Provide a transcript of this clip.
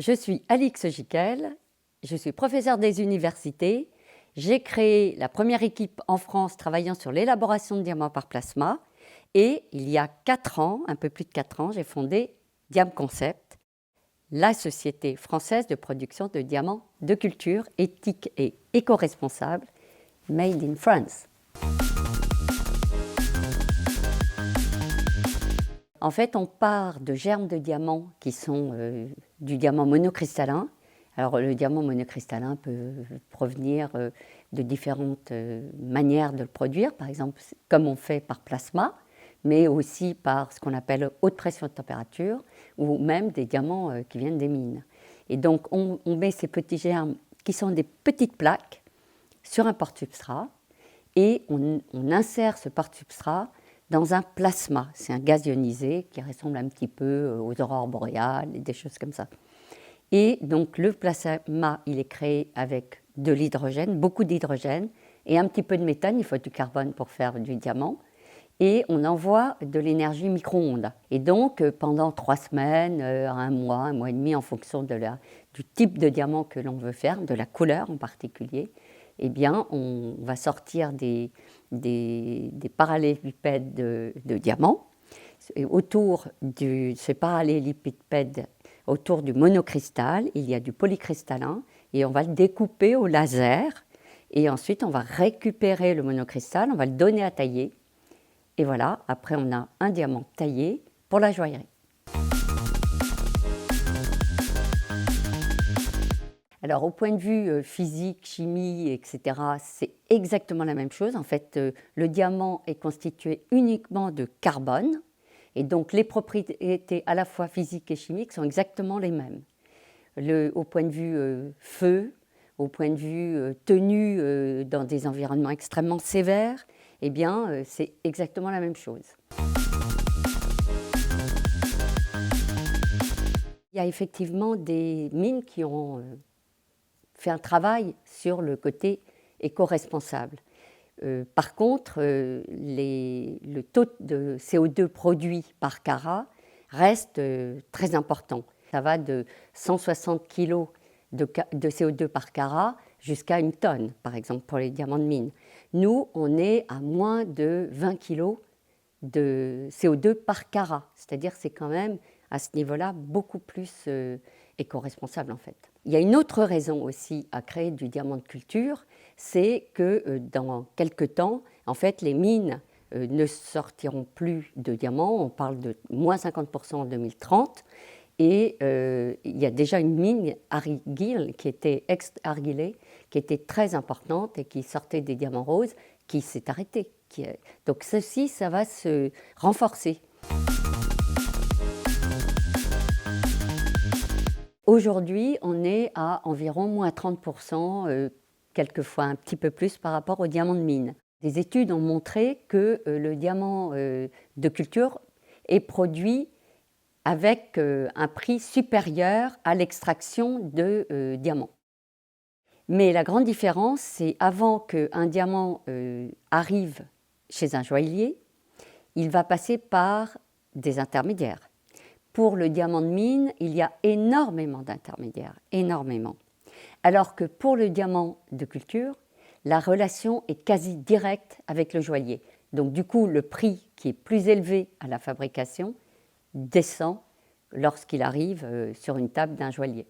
Je suis Alix Gicquel, je suis professeure des universités. J'ai créé la première équipe en France travaillant sur l'élaboration de diamants par plasma. Et il y a 4 ans, un peu plus de 4 ans, j'ai fondé Diam Concept, la société française de production de diamants de culture éthique et éco-responsable, made in France. En fait, on part de germes de diamants qui sont du diamant monocristallin. Alors, le diamant monocristallin peut provenir de différentes manières de le produire, par exemple, comme on fait par plasma, mais aussi par ce qu'on appelle haute pression de température, ou même des diamants qui viennent des mines. Et donc, on met ces petits germes, qui sont des petites plaques, sur un porte-substrat, et on insère ce porte-substrat dans un plasma. C'est un gaz ionisé qui ressemble un petit peu aux aurores boréales et des choses comme ça. Et donc le plasma, il est créé avec de l'hydrogène, beaucoup d'hydrogène, et un petit peu de méthane, il faut du carbone pour faire du diamant. Et on envoie de l'énergie micro-ondes. Et donc pendant 3 semaines, un mois et demi, en fonction du type de diamant que l'on veut faire, de la couleur en particulier, eh bien, on va sortir des parallélipèdes de diamants. Et autour de ces parallélipèdes, autour du monocristal, il y a du polycristallin et on va le découper au laser. Et ensuite, on va récupérer le monocristal, on va le donner à tailler. Et voilà, après, on a un diamant taillé pour la joaillerie. Alors, au point de vue physique, chimie, etc., c'est exactement la même chose. En fait, le diamant est constitué uniquement de carbone, et donc les propriétés à la fois physiques et chimiques sont exactement les mêmes. Au point de vue feu, au point de vue tenue dans des environnements extrêmement sévères, eh bien, c'est exactement la même chose. Il y a effectivement des mines qui ont fait un travail sur le côté éco-responsable. Par contre, le taux de CO2 produit par carat reste très important. Ça va de 160 kg de CO2 par carat jusqu'à 1 tonne, par exemple, pour les diamants de mine. Nous, on est à moins de 20 kg de CO2 par carat, c'est-à-dire c'est quand même à ce niveau-là beaucoup plus éco-responsable en fait. Il y a une autre raison aussi à créer du diamant de culture, c'est que dans quelques temps, en fait, les mines ne sortiront plus de diamants, on parle de moins 50% en 2030, et il y a déjà une mine Argyle qui était ex-Argylé, qui était très importante et qui sortait des diamants roses, qui s'est arrêtée. Donc ceci, ça va se renforcer. Aujourd'hui, on est à environ moins 30%, quelquefois un petit peu plus par rapport au diamant de mine. Des études ont montré que le diamant de culture est produit avec un prix supérieur à l'extraction de diamants. Mais la grande différence, c'est avant qu'un diamant arrive chez un joaillier, il va passer par des intermédiaires. Pour le diamant de mine, il y a énormément d'intermédiaires, énormément. Alors que pour le diamant de culture, la relation est quasi directe avec le joaillier. Donc du coup, le prix qui est plus élevé à la fabrication descend lorsqu'il arrive sur une table d'un joaillier.